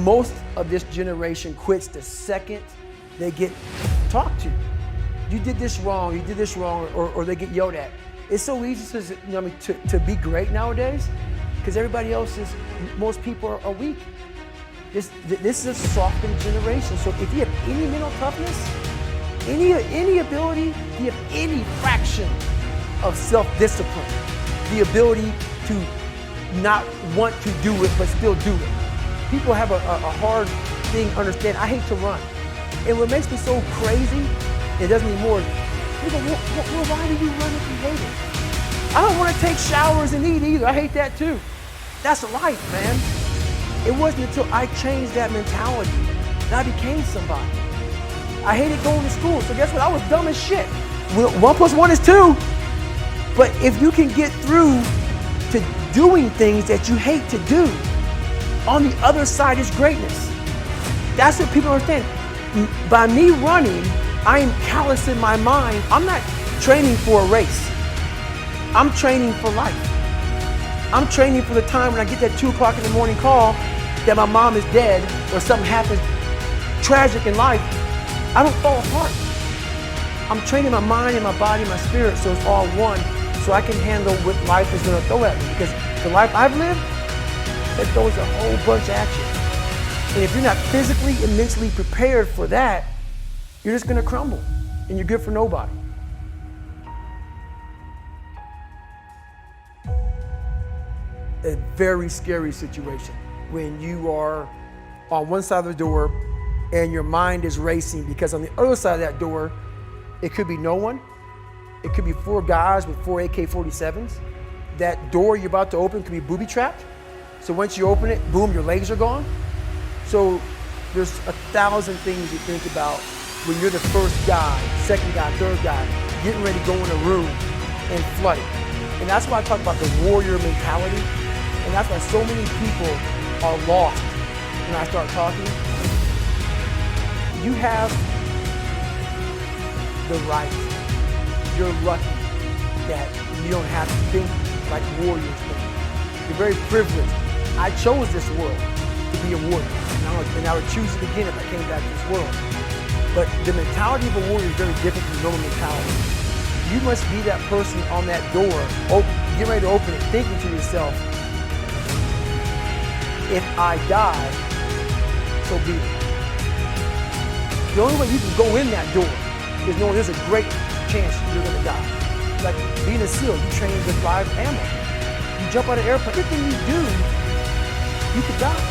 most of this generation quits the second they get talked to. You did this wrong, or they get yelled at. It's so easy to be great nowadays because most people are weak. This is a softened generation. So if you have any mental toughness, any ability, if you have any fraction of self-discipline, the ability to not want to do it but still do it. People have a hard thing to understand. I hate to run. And what makes me so crazy, it doesn't anymore, people go, well, why do you run if you hate it? I don't want to take showers and eat either. I hate that too. That's life, man. It wasn't until I changed that mentality that I became somebody. I hated going to school, so guess what? I was dumb as shit. Well, 1 + 1 is 2. But if you can get through to doing things that you hate to do, on the other side is greatness. That's what people understand. By me running, I am callous in my mind. I'm not training for a race. I'm training for life. I'm training for the time when I get that 2 o'clock in the morning call that my mom is dead or something happens tragic in life. I don't fall apart. I'm training my mind and my body and my spirit so it's all one, so I can handle what life is going to throw at me. Because the life I've lived, it throws a whole bunch at you. And if you're not physically and mentally prepared for that, you're just going to crumble and you're good for nobody. A very scary situation when you are on one side of the door and your mind is racing, because on the other side of that door, it could be no one. It could be 4 guys with 4 AK-47s. That door you're about to open could be booby-trapped. So once you open it, boom, your legs are gone. So there's 1,000 things you think about when you're the first guy, second guy, third guy, getting ready to go in a room and flood it. And that's why I talk about the warrior mentality. And that's why so many people are lost when I start talking. You have the right. You're lucky that you don't have to think like warriors think. You're very privileged. I chose this world to be a warrior. And I would choose it again if I came back to this world. But the mentality of a warrior is very different from normal mentality. You must be that person on that door, get ready to open it, thinking to yourself, if I die, so be it. The only way you can go in that door is knowing there's a great chance you're gonna die. Like being a SEAL, you train with live ammo. You jump out of an airplane, everything you do, you could die.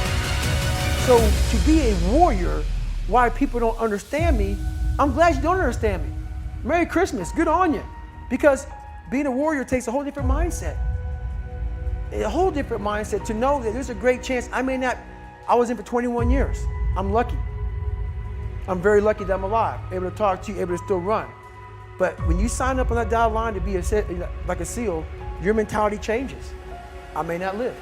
So to be a warrior, why people don't understand me, I'm glad you don't understand me. Merry Christmas, good on you. Because being a warrior takes a whole different mindset. A whole different mindset to know that there's a great chance I was in for 21 years. I'm lucky. I'm very lucky that I'm alive, able to talk to you, able to still run. But when you sign up on that dotted line to be like a SEAL, your mentality changes. I may not live.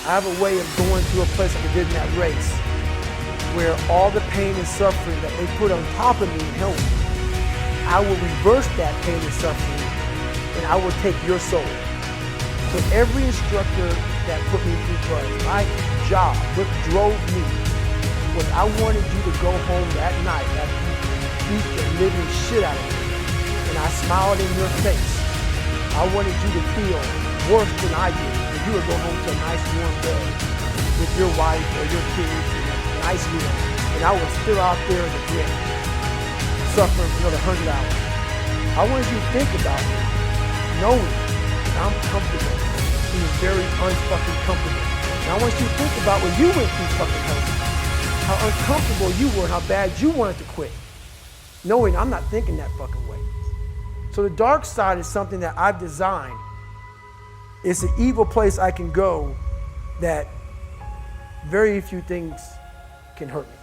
I have a way of going to a place like I did in that race, where all the pain and suffering that they put on top of me and help me, I will reverse that pain and suffering, and I will take your soul. So every instructor that put me through class, my job, what drove me, was I wanted you to go home that night after you beat the living shit out of me, and I smiled in your face. I wanted you to feel worse than I did, and you would go home to a nice warm bed with your wife or your kids and a nice meal, and I was still out there in the gym, suffering for another 100 hours. I wanted you to think about it, knowing that I'm comfortable, being very unfucking comfortable. And I want you to think about when you went through fucking hell, how uncomfortable you were and how bad you wanted to quit, knowing I'm not thinking that fucking way. So the dark side is something that I've designed. It's an evil place I can go that very few things can hurt me.